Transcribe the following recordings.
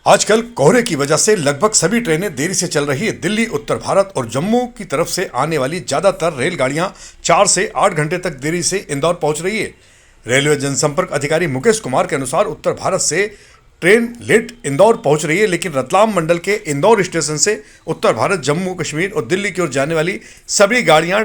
आजकल कोहरे की वजह से लगभग सभी ट्रेनें देरी से चल रही है। दिल्ली, उत्तर भारत और जम्मू की तरफ से आने वाली ज्यादातर रेलगाड़ियां 4 से 8 घंटे तक देरी से इंदौर पहुंच रही है। रेलवे जनसंपर्क अधिकारी मुकेश कुमार के अनुसार उत्तर भारत से ट्रेन लेट इंदौर पहुंच रही है, लेकिन रतलाम मंडल के इंदौर स्टेशन से उत्तर भारत, जम्मू कश्मीर और दिल्ली की ओर जाने वाली सभी गाड़ियां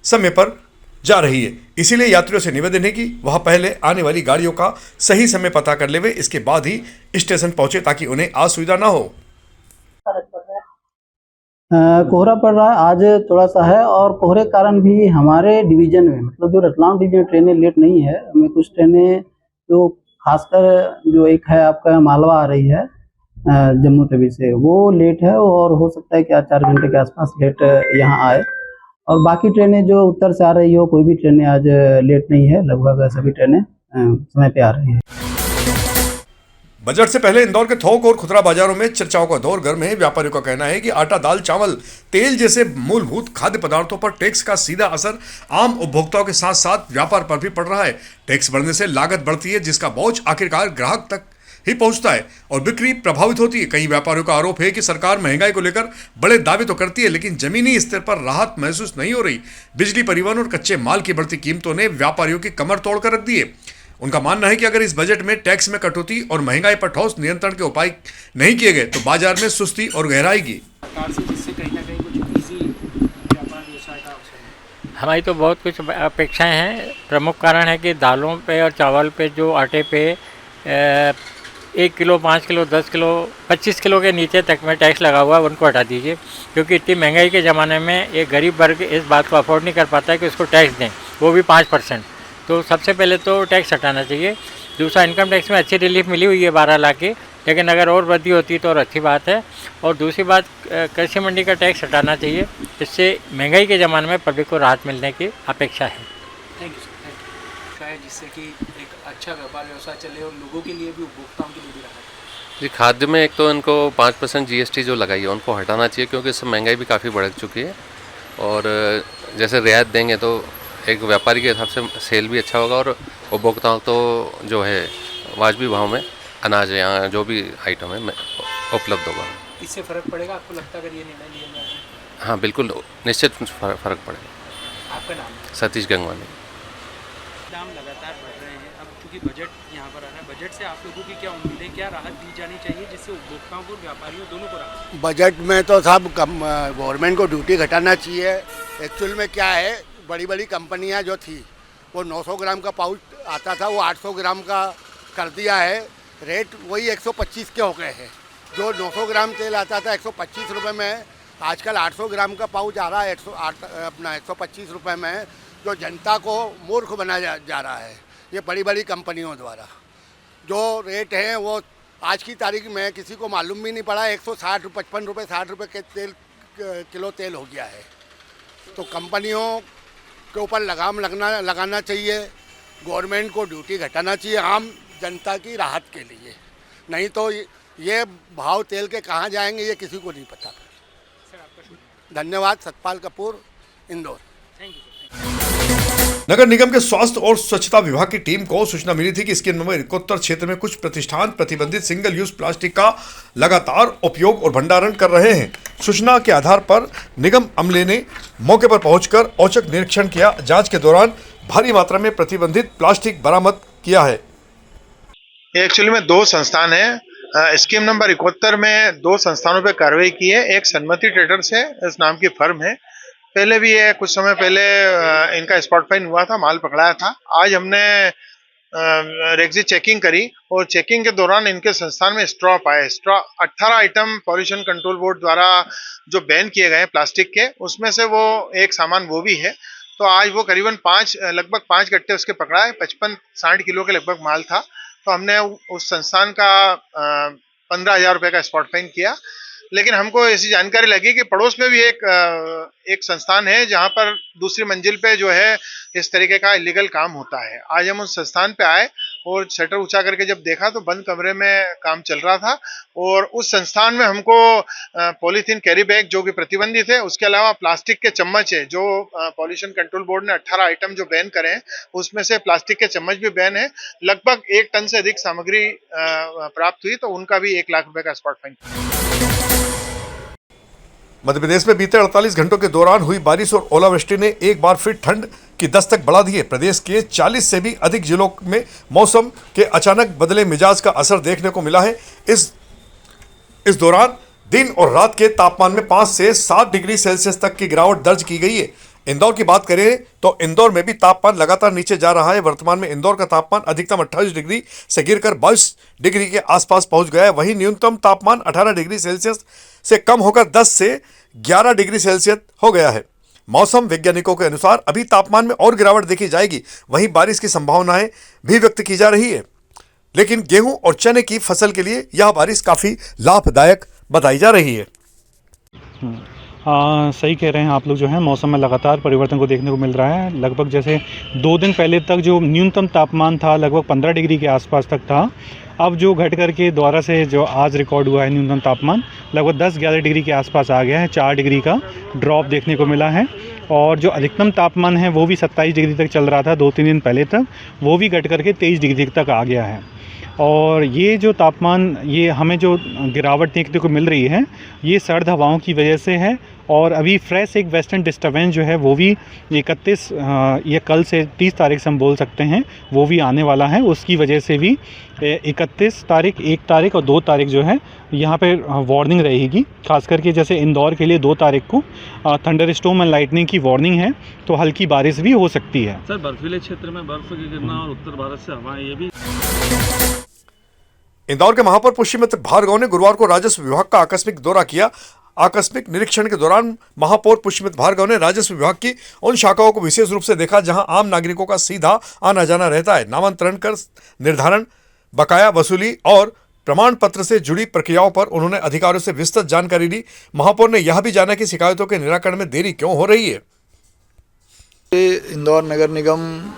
समय पर जा रही है। इसीलिए यात्रियों से निवेदन है कि वह पहले आने वाली गाड़ियों का सही समय पता कर लेवे, इसके बाद ही स्टेशन पहुंचे ताकि उन्हें असुविधा ना हो। कोहरा पड़ रहा है आज थोड़ा सा है, और कोहरे के कारण भी हमारे डिवीजन में मतलब जो रतलाम डिवीजन ट्रेनें लेट नहीं है। हमें कुछ ट्रेनें जो खासकर जो एक है आपका मालवा आ रही है जम्मू तवी से, वो लेट है और हो सकता है कि आज 4 घंटे के आसपास लेट यहाँ आए। और बाकी ट्रेनें जो उत्तर से आ रही हो, कोई भी ट्रेनें आज लेट नहीं है, लगभग सभी ट्रेनें समय पे आ रही है। बजट से पहले इंदौर के थोक और खुदरा बाजारों में चर्चाओं का दौर गर्म है। व्यापारियों का कहना है कि आटा, दाल, चावल, तेल जैसे मूलभूत खाद्य पदार्थों पर टैक्स का सीधा असर आम उपभोक्ताओं के साथ साथ व्यापार पर भी पड़ रहा है। टैक्स बढ़ने से लागत बढ़ती है, जिसका बोझ आखिरकार ग्राहक तक ही पहुंचता है और बिक्री प्रभावित होती है। कई व्यापारियों का आरोप है कि सरकार महंगाई को लेकर बड़े दावे तो करती है, लेकिन जमीनी स्तर पर राहत महसूस नहीं हो रही। बिजली, परिवहन और कच्चे माल की बढ़ती कीमतों ने व्यापारियों की कमर तोड़कर रख दी है। उनका मानना है कि अगर इस बजट में टैक्स में कटौती और महंगाई पर ठोस नियंत्रण के उपाय नहीं किए गए तो बाजार में सुस्ती और गहराएगी। सरकार से, जिससे कहीं ना कहीं कुछ इजी व्यापार व्यवसाय का अवसर है। हमारी तो बहुत कुछ अपेक्षाएं हैं। प्रमुख कारण है कि दालों पे और चावल पे, जो आटे पे 1 किलो, 5 किलो, 10 किलो, 25 किलो के नीचे तक में टैक्स लगा हुआ है, उनको हटा दीजिए। क्योंकि इतनी महंगाई के ज़माने में एक गरीब वर्ग इस बात को अफोर्ड नहीं कर पाता है कि उसको टैक्स दें, वो भी 5%। तो सबसे पहले तो टैक्स हटाना चाहिए। दूसरा, इनकम टैक्स में अच्छी रिलीफ मिली हुई है 12 लाख की, लेकिन अगर और वृद्धि होती तो और अच्छी बात है। और दूसरी बात, कृषि मंडी का टैक्स हटाना चाहिए। इससे महंगाई के ज़माने में पब्लिक को राहत मिलने की अपेक्षा है। Thank you sir, thank you. जिससे कि एक अच्छा व्यापार व्यवसाय चले और लोगों के लिए भी, उपभोक्ताओं के लिए भी राहत। जी, खाद्य में एक तो इनको 5% जीएसटी जो लगाई है उनको हटाना चाहिए, क्योंकि इससे महंगाई भी काफ़ी बढ़ चुकी है। और जैसे रियायत देंगे तो एक व्यापारी के हिसाब से सेल भी अच्छा होगा और उपभोक्ताओं तो जो है वाजबी भाव में अनाज यहाँ जो भी आइटम है उपलब्ध होगा। इससे फ़र्क पड़ेगा आपको लगता है अगर ये निर्णय लिया जाए? हाँ, बिल्कुल निश्चित फ़र्क पड़ेगा। आपका नाम है? सतीश गंगवानी। दाम लगातार बढ़ रहे हैं। अब चूँकि बजट यहाँ पर आ रहा है, बजट से आप लोगों की क्या उम्मीदें, क्या राहत दी जानी चाहिए जिससे उपभोक्ताओं को, व्यापारियों दोनों को राहत? बजट में तो सब गवर्नमेंट को ड्यूटी घटाना चाहिए। एक्चुअल में क्या है, बड़ी बड़ी कंपनियां जो थी वो 900 ग्राम का पाउच आता था, वो 800 ग्राम का कर दिया है। रेट वही 125 के हो गए हैं। जो 900 ग्राम तेल आता था 125 रुपये में, आजकल 800 ग्राम का पाउच आ रहा है 125 रुपये में, जो जनता को मूर्ख बनाया जा रहा है ये बड़ी बड़ी कंपनियों द्वारा। जो रेट हैं वो आज की तारीख में किसी को मालूम भी नहीं पड़ा। 160, 55 रुपये, 60 रुपये के किलो तेल हो गया है। तो कंपनियों के ऊपर लगाम लगाना चाहिए, गवर्नमेंट को ड्यूटी घटाना चाहिए आम जनता की राहत के लिए। नहीं तो ये भाव तेल के कहाँ जाएंगे ये किसी को नहीं पता। सर, आपका शुक्रिया। धन्यवाद। सतपाल कपूर, इंदौर। Thank you. नगर निगम के स्वास्थ्य और स्वच्छता विभाग की टीम को सूचना मिली थी कि स्कीम नंबर 71 क्षेत्र में कुछ प्रतिष्ठान प्रतिबंधित सिंगल यूज प्लास्टिक का लगातार उपयोग और भंडारण कर रहे हैं। सूचना के आधार पर निगम अमले ने मौके पर पहुंचकर औचक निरीक्षण किया। जांच के दौरान भारी मात्रा में प्रतिबंधित प्लास्टिक बरामद किया है। एक्चुअली में 2 संस्थान हैं। स्कीम नंबर 71 में 2 संस्थानों पर कार्रवाई की है। एक सन्मति ट्रेडर्स है, इस नाम की फर्म है। पहले भी ये कुछ समय पहले इनका स्पॉट फाइन हुआ था, माल पकड़ाया था। आज हमने रेक्सी चेकिंग करी और चेकिंग के दौरान इनके संस्थान में स्ट्रॉ पाए। 18 आइटम पॉल्यूशन कंट्रोल बोर्ड द्वारा जो बैन किए गए हैं प्लास्टिक के, उसमें से वो एक सामान वो भी है। तो आज वो करीबन लगभग 5 गट्टे उसके पकड़ाए, 55-60 किलो के लगभग माल था। तो हमने उस संस्थान का 15,000 रुपये का स्पॉट फाइन किया। लेकिन हमको ऐसी जानकारी लगी कि पड़ोस में भी एक संस्थान है जहां पर दूसरी मंजिल पे जो है इस तरीके का इलीगल काम होता है। आज हम उस संस्थान पे आए और शटर ऊंचा करके जब देखा तो बंद कमरे में काम चल रहा था। और उस संस्थान में हमको पॉलीथीन कैरी बैग जो कि प्रतिबंधित है, उसके अलावा प्लास्टिक के चम्मच है जो पॉल्यूशन कंट्रोल बोर्ड ने 18 आइटम जो बैन करे हैं उसमें से प्लास्टिक के चम्मच भी बैन है। लगभग 1 टन से अधिक सामग्री प्राप्त हुई, तो उनका भी 1 लाख रुपए का स्पॉट फाइन। मध्य प्रदेश में बीते 48 घंटों के दौरान हुई बारिश और ओलावृष्टि ने एक बार फिर ठंड की दस्तक बढ़ा दी है। प्रदेश के 40 से भी अधिक जिलों में मौसम के अचानक बदले मिजाज का असर देखने को मिला है। इस दौरान दिन और रात के तापमान में 5 से 7 डिग्री सेल्सियस तक की गिरावट दर्ज की गई है। इंदौर की बात करें तो इंदौर में भी तापमान लगातार नीचे जा रहा है। वर्तमान में इंदौर का तापमान अधिकतम 28 डिग्री से गिरकर 22 डिग्री के आसपास पहुंच गया है। वहीं न्यूनतम तापमान 18 डिग्री सेल्सियस से कम होकर 10 से 11 डिग्री सेल्सियस हो गया है। मौसम वैज्ञानिकों के अनुसार अभी तापमान में और गिरावट देखी जाएगी। वहीं बारिश की संभावनाएं भी व्यक्त की जा रही है, लेकिन गेहूं और चने की फसल के लिए यह बारिश काफी लाभदायक बताई जा रही है। सही कह रहे हैं आप लोग। जो है मौसम में लगातार परिवर्तन को देखने को मिल रहा है। लगभग जैसे 2 दिन पहले तक जो न्यूनतम तापमान था लगभग 15 डिग्री के आसपास तक था, अब जो घट करके दोबारा से जो आज रिकॉर्ड हुआ है न्यूनतम तापमान लगभग 10-11 डिग्री के आसपास आ गया है। 4 डिग्री का ड्रॉप देखने को मिला है। और जो अधिकतम तापमान है वो भी 27 डिग्री तक चल रहा था 2-3 दिन पहले तक, वो भी घट करके 23 डिग्री तक आ गया है। और ये जो तापमान, ये हमें जो गिरावट देखने को मिल रही है ये सर्द हवाओं की वजह से है। और अभी फ्रेश एक वेस्टर्न डिस्टर्बेंस जो है वो भी 31 या कल से 30 तारीख से हम बोल सकते हैं वो भी आने वाला है। उसकी वजह से भी 31 तारीख, 1 तारीख और 2 तारीख जो है यहाँ पे वार्निंग रहेगी। खास करके जैसे इंदौर के लिए 2 तारीख को थंडर स्टॉर्म एंड लाइटनिंग की वार्निंग है, तो हल्की बारिश भी हो सकती है। सर, बर्फीले क्षेत्र में बर्फ के गिरना और उत्तर भारत से हवाएं, ये भी। इंदौर के महापौर पुष्यमित्र भार्गव ने गुरुवार को राजस्व विभाग का आकस्मिक दौरा किया। आकस्मिक निरीक्षण के दौरान महापौर पुष्यमित्र भार्गव ने राजस्व विभाग की उन शाखाओं को विशेष रूप से देखा जहां आम नागरिकों का सीधा आना जाना रहता है। नामांतरण कर निर्धारण, बकाया वसूली और प्रमाण पत्र से जुड़ी प्रक्रियाओं पर उन्होंने अधिकारियों से विस्तृत जानकारी ली। महापौर ने यह भी जाना कि शिकायतों के निराकरण में देरी क्यों हो रही है। इंदौर नगर निगम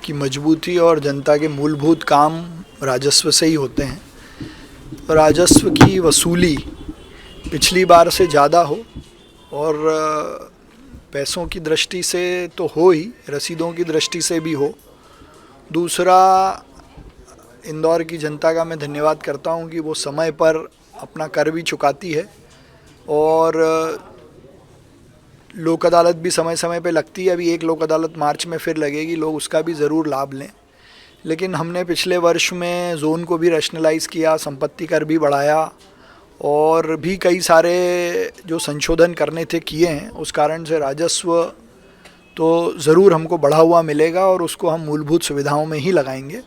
की मजबूती और जनता के मूलभूत काम राजस्व से ही होते हैं। राजस्व की वसूली पिछली बार से ज़्यादा हो और पैसों की दृष्टि से तो हो ही, रसीदों की दृष्टि से भी हो। दूसरा, इंदौर की जनता का मैं धन्यवाद करता हूं कि वो समय पर अपना कर भी चुकाती है और लोक अदालत भी समय समय पे लगती है। अभी एक लोक अदालत मार्च में फिर लगेगी, लोग उसका भी ज़रूर लाभ लें। लेकिन हमने पिछले वर्ष में जोन को भी रैशनलाइज़ किया, संपत्ति कर भी बढ़ाया और भी कई सारे जो संशोधन करने थे किए हैं। उस कारण से राजस्व तो ज़रूर हमको बढ़ा हुआ मिलेगा और उसको हम मूलभूत सुविधाओं में ही लगाएंगे।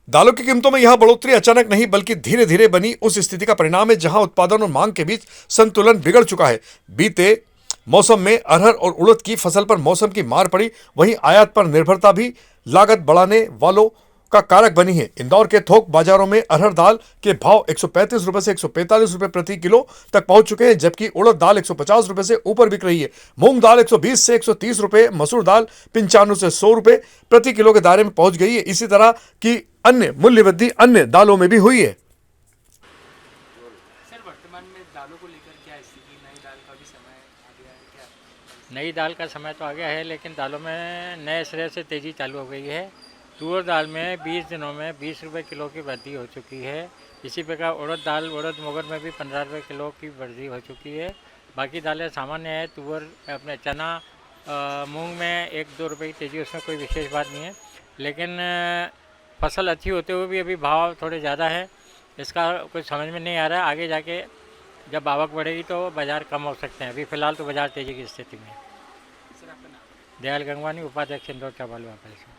दालों की कीमतों में यह बढ़ोतरी अचानक नहीं बल्कि धीरे धीरे बनी उस स्थिति का परिणाम है जहां उत्पादन और मांग के बीच संतुलन बिगड़ चुका है। बीते मौसम में अरहर और उड़द की फसल पर मौसम की मार पड़ी, वहीं आयात पर निर्भरता भी लागत बढ़ाने वालों का कारक बनी है। इंदौर के थोक बाजारों में अरहर दाल के भाव 135 रुपए से 145 रुपए प्रति किलो तक पहुंच चुके हैं, जबकि उड़द दाल 150 रुपए से ऊपर बिक रही है। मूंग दाल 120 से 130 रुपए, मसूर दाल 95 से 100 रुपए प्रति किलो के दायरे में पहुंच गई है। इसी तरह की अन्य मूल्य वृद्धि अन्य दालों में भी हुई है। सर, वर्तमान में दालों को लेकर क्या स्थिति, नई दाल का भी समय आ गया है क्या? नई दाल का समय तो आ गया है, लेकिन दालों में नए सिरे से तेज़ी चालू हो गई है। तुअर दाल में 20 दिनों में 20 रुपये किलो की वृद्धि हो चुकी है। इसी प्रकार उड़द दाल, उड़द मोगर में भी 15 रुपये किलो की वृद्धि हो चुकी है। बाकी दालें सामान्य है। तुअर, अपने चना, मूंग में 1-2 रुपये की तेज़ी, उसमें कोई विशेष बात नहीं है। लेकिन फसल अच्छी होते हुए भी अभी भाव थोड़े ज़्यादा है। इसका कुछ समझ में नहीं आ रहा है। आगे जाके जब आवक बढ़ेगी तो बाज़ार कम हो सकते हैं। अभी फ़िलहाल तो बाज़ार तेज़ी की स्थिति में है। सर, आपका नाम? दयाल गंगवानी, उपाध्यक्ष इंदौर चावल व्यापारी संघ।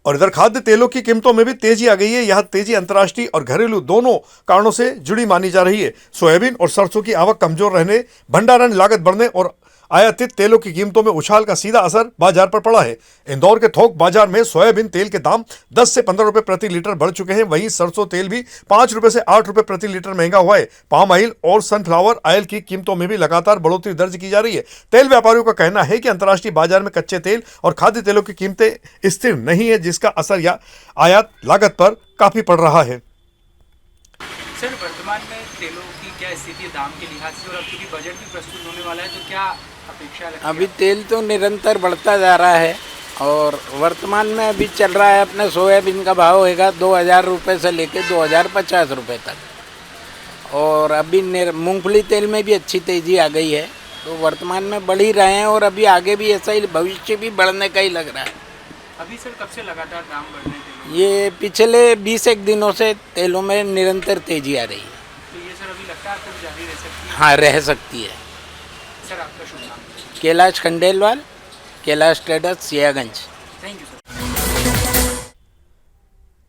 और इधर खाद्य तेलों की कीमतों में भी तेजी आ गई है। यह तेजी अंतर्राष्ट्रीय और घरेलू दोनों कारणों से जुड़ी मानी जा रही है। सोयाबीन और सरसों की आवक कमजोर रहने, भंडारण लागत बढ़ने और आयातित तेलों की कीमतों में उछाल का सीधा असर बाजार पर पड़ा है। इंदौर के थोक बाजार में सोयाबीन तेल के दाम 10 से 15 रुपए प्रति लीटर बढ़ चुके हैं। वहीं सरसों तेल भी 5 रुपए से 8 रुपए प्रति लीटर महंगा हुआ है। पाम ऑयल और सनफ्लावर ऑयल की कीमतों में भी लगातार बढ़ोतरी दर्ज की जा रही है। तेल व्यापारियों का कहना है कि अंतर्राष्ट्रीय बाजार में कच्चे तेल और खाद्य तेलों की कीमतें स्थिर नहीं है, जिसका असर या आयात लागत पर काफी पड़ रहा है। सर, वर्तमान में तेलों की क्या स्थिति है दाम के लिहाज से, और अब क्योंकि बजट भी प्रस्तुत होने वाला है तो क्या अपेक्षा लगती है? अभी तेल तो निरंतर बढ़ता जा रहा है और वर्तमान में अभी चल रहा है अपने सोयाबीन का भाव होगा 2000 रुपये से लेकर 2050 रुपये तक। और अभी मूंगफली तेल में भी अच्छी तेज़ी आ गई है, तो वर्तमान में बढ़ ही रहे हैं और अभी आगे भी ऐसा ही भविष्य भी बढ़ने का ही लग रहा है। अभी सर कब से लगातार दाम बढ़ रहे हैं तेलों ये पिछले 20 एक दिनों से तेलों में निरंतर तेज़ी आ रही है। तो ये सर अभी लगता है आपको जारी रह सकती है? हाँ, रह सकती है। सर आपका शुभ नाम? Kailash Khandelwal, Kailash traders, Siyaganj. Thank you sir.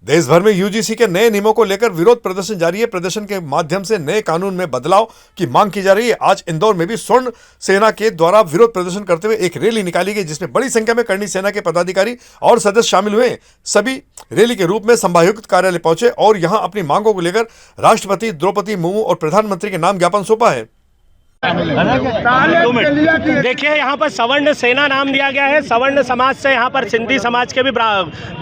देश भर में यूजीसी के नए नियमों को लेकर विरोध प्रदर्शन जारी है। प्रदर्शन के माध्यम से नए कानून में बदलाव की मांग की जा रही है। आज इंदौर में भी स्वर्ण सेना के द्वारा विरोध प्रदर्शन करते हुए एक रैली निकाली गई, जिसमें बड़ी संख्या में करणी सेना के पदाधिकारी और सदस्य शामिल हुए। सभी रैली के रूप में संभागायुक्त कार्यालय पहुंचे और यहां अपनी मांगों को लेकर राष्ट्रपति द्रौपदी मुर्मू और प्रधानमंत्री के नाम ज्ञापन सौंपा है। देखिए, यहाँ पर सवर्ण सेना नाम दिया गया है। सवर्ण समाज से यहाँ पर सिंधी समाज के भी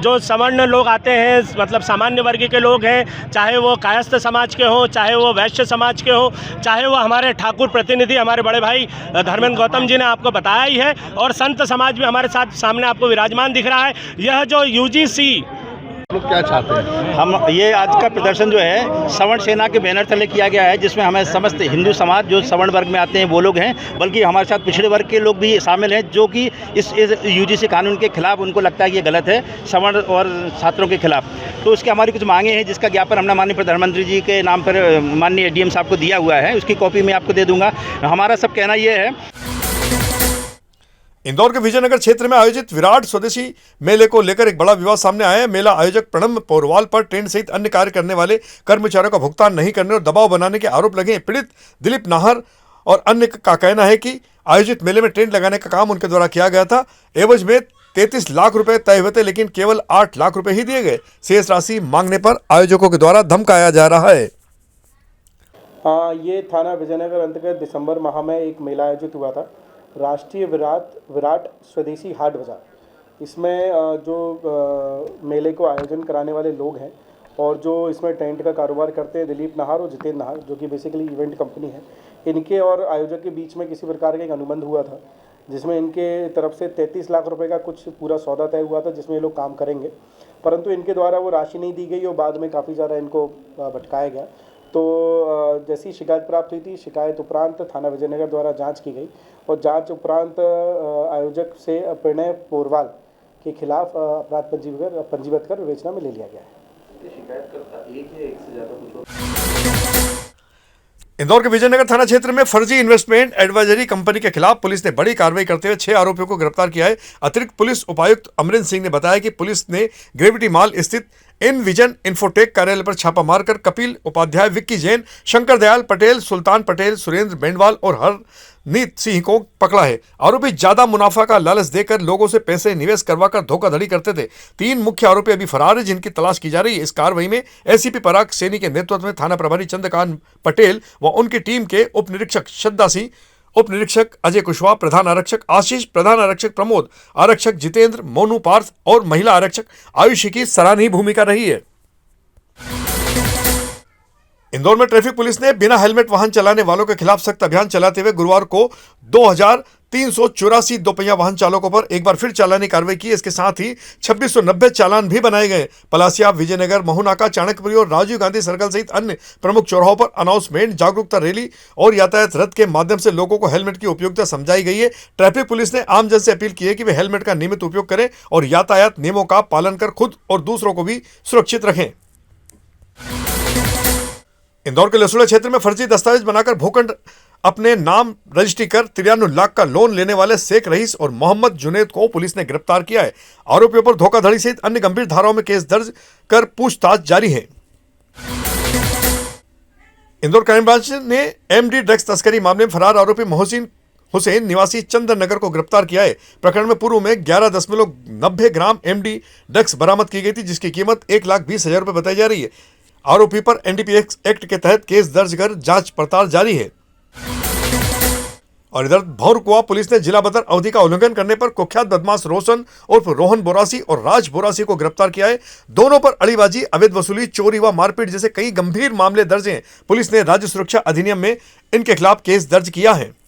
जो सवर्ण लोग आते हैं, मतलब सामान्य वर्ग के लोग हैं, चाहे वो कायस्थ समाज के हों, चाहे वो वैश्य समाज के हों, चाहे वो हमारे ठाकुर प्रतिनिधि हमारे बड़े भाई धर्मेंद्र गौतम जी ने आपको बताया ही है, और संत समाज भी हमारे साथ सामने आपको विराजमान दिख रहा है। यह जो यूजीसी लोग क्या चाहते हैं? हम ये आज का प्रदर्शन जो है सवर्ण सेना के बैनर तले किया गया है, जिसमें हमें समस्त हिंदू समाज जो सवर्ण वर्ग में आते हैं वो लोग हैं, बल्कि हमारे साथ पिछड़े वर्ग के लोग भी शामिल हैं, जो कि इस यूजीसी कानून के खिलाफ उनको लगता है कि ये गलत है, सवर्ण और छात्रों के खिलाफ। तो इसकी हमारी कुछ मांगे हैं, जिसका ज्ञापन हमने माननीय प्रधानमंत्री जी के नाम पर माननीय डीएम साहब को दिया हुआ है। उसकी कॉपी मैं आपको दे दूंगा। हमारा सब कहना ये है। इंदौर के विजयनगर क्षेत्र में आयोजित विराट स्वदेशी मेले को लेकर एक बड़ा विवाद सामने आया है। मेला आयोजक प्रणब पोरवाल पर टेंट सहित अन्य कार्य करने वाले कर्मचारियों का भुगतान नहीं करने और दबाव बनाने के आरोप लगे हैं। पीड़ित दिलीप नाहर और अन्य का कहना है कि आयोजित मेले में टेंट लगाने का काम उनके द्वारा किया गया था। एवज में 33 लाख रुपए तय हुए थे, लेकिन केवल 8 लाख रुपए ही दिए गए। शेष राशि मांगने पर आयोजकों के द्वारा धमकाया जा रहा है। ये थाना विजयनगर अंतर्गत दिसंबर माह में एक मेला आयोजित हुआ था, राष्ट्रीय विराट स्वदेशी हाट बाज़ार। इसमें जो मेले को आयोजन कराने वाले लोग हैं और जो इसमें टेंट का कारोबार करते हैं, दिलीप नाहर और जितेंद्र नाहर, जो कि बेसिकली इवेंट कंपनी है, इनके और आयोजक के बीच में किसी प्रकार का एक अनुबंध हुआ था, जिसमें इनके तरफ से 33 लाख रुपए का कुछ पूरा सौदा तय हुआ था, जिसमें ये लोग काम करेंगे, परंतु इनके द्वारा वो राशि नहीं दी गई और बाद में काफ़ी ज़्यादा इनको भटकाया गया। तो जैसी शिकायत प्राप्त हुई थी, शिकायत उपरांत थाना विजयनगर द्वारा जांच की गई और जांच उपरांत आयोजक से प्रणय पोरवाल के खिलाफ अपराध पंजीबद्ध कर विवेचना में ले लिया गया है। शिकायतकर्ता एक है, एक से ज़्यादा कुछ? इंदौर के विजयनगर थाना क्षेत्र में फर्जी इन्वेस्टमेंट एडवाइजरी कंपनी के खिलाफ पुलिस ने बड़ी कार्रवाई करते हुए 6 आरोपियों को गिरफ्तार किया है। अतिरिक्त पुलिस उपायुक्त अमरिंदर सिंह ने बताया कि पुलिस ने ग्रेविटी मॉल स्थित इन विजन इन्फोटेक कार्यालय पर छापा मारकर कपिल उपाध्याय, विक्की जैन, शंकर दयाल पटेल, सुल्तान पटेल, सुरेंद्र बेंडवाल और हरनीत सिंह को पकड़ा है। आरोपी ज्यादा मुनाफा का लालच देकर लोगों से पैसे निवेश करवाकर धोखाधड़ी करते थे। 3 मुख्य आरोपी अभी फरार है, जिनकी तलाश की जा रही है। इस कार्रवाई में एसीपी पराग सैनी के नेतृत्व में थाना प्रभारी चंद्रकांत पटेल व उनकी टीम के उप निरीक्षक श्रद्धा सिंह, उप निरीक्षक अजय कुशवाहा, प्रधान आरक्षक आशीष, प्रधान आरक्षक प्रमोद, आरक्षक जितेंद्र, मोनू पार्थ और महिला आरक्षक आयुषी की सराहनीय भूमिका रही है। इंदौर में ट्रैफिक पुलिस ने बिना हेलमेट वाहन चलाने वालों के खिलाफ सख्त अभियान चलाते हुए गुरुवार को 2384 दोपहिया वाहन चालकों पर एक बार फिर चालानी कार्रवाई की। इसके साथ ही 2690 चालान भी बनाए गए। पलासिया, विजयनगर, महुनाका, चाणक्यपुरी और राजीव गांधी सर्कल सहित अन्य प्रमुख चौराहों पर अनाउंसमेंट, जागरूकता रैली और यातायात रथ के माध्यम से लोगों को हेलमेट की उपयोगिता समझाई गई है। ट्रैफिक पुलिस ने आम जन से अपील की है कि वे हेलमेट का नियमित उपयोग करें और यातायात नियमों का पालन कर खुद और दूसरों को भी सुरक्षित रखें। इंदौर के लसुड़ा क्षेत्र में फर्जी दस्तावेज बनाकर भूखंड अपने नाम रजिस्ट्री कर 93 लाख का लोन लेने वाले शेख रईस और मोहम्मद जुनेद को पुलिस ने गिरफ्तार किया है। आरोपियों पर धोखाधड़ी सहित अन्य गंभीर धाराओं में केस दर्ज कर पूछताछ जारी है। इंदौर क्राइम ब्रांच ने एमडी ड्रग्स तस्करी मामले में फरार आरोपी मोहसिन हुसैन निवासी चंदन नगर को गिरफ्तार किया है। प्रकरण में पूर्व में 11.90 ग्राम एमडी ड्रग्स बरामद की गई थी, जिसकी कीमत 1,20,000 रुपए बताई जा रही है। आरोपी पर एनडीपीएस एक्ट के तहत केस दर्ज कर जांच पड़ताल जारी है। और इधर भौरकुआ पुलिस ने जिला बदर अवधि का उल्लंघन करने पर कुख्यात बदमाश रोशन उर्फ रोहन बोरासी और राज बोरासी को गिरफ्तार किया है। दोनों पर अड़ीबाजी, अवैध वसूली, चोरी व मारपीट जैसे कई गंभीर मामले दर्ज हैं। पुलिस ने राज्य सुरक्षा अधिनियम में इनके खिलाफ केस दर्ज किया है।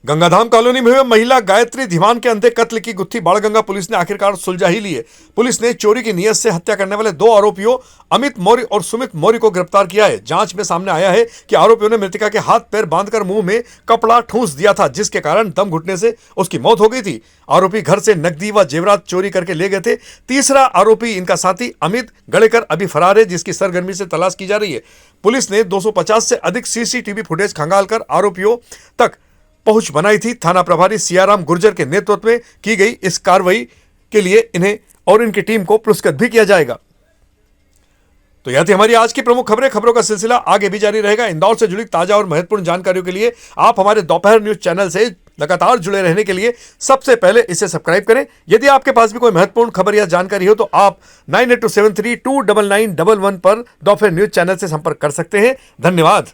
गंगाधाम कॉलोनी में हुए महिला गायत्री धीमान के अंधे कत्ल की गुत्थी बाणगंगा पुलिस ने आखिरकार सुलझा ही ली है। पुलिस ने चोरी की नीयत से हत्या करने वाले 2 आरोपियों अमित मौर्य और सुमित मौर्य को गिरफ्तार किया है। जांच में सामने आया है कि आरोपियों ने मृतका के हाथ पैर बांधकर मुंह में कपड़ा ठूंस दिया था, जिसके कारण दम घुटने से उसकी मौत हो गई थी। आरोपी घर से नकदी व जेवरात चोरी करके ले गए थे। तीसरा आरोपी इनका साथी अमित गड़ेकर अभी फरार है, जिसकी सरगर्मी से तलाश की जा रही है। पुलिस ने 250 से अधिक सीसीटीवी फुटेज खंगालकर आरोपियों तक पहुंच बनाई थी। थाना प्रभारी सियाराम गुर्जर के नेतृत्व में की गई इस कार्रवाई के लिए इन्हें और इनकी टीम को पुरस्कृत भी किया जाएगा। तो यह थी हमारी आज की प्रमुख खबरें। खबरों का सिलसिला आगे भी जारी रहेगा। इंदौर से जुड़ी ताजा और महत्वपूर्ण जानकारियों के लिए आप हमारे दोपहर न्यूज चैनल से लगातार जुड़े रहने के लिए सबसे पहले इसे सब्सक्राइब करें। यदि आपके पास भी कोई महत्वपूर्ण खबर या जानकारी हो तो आप 9827329911 पर दोपहर न्यूज चैनल से संपर्क कर सकते हैं। धन्यवाद।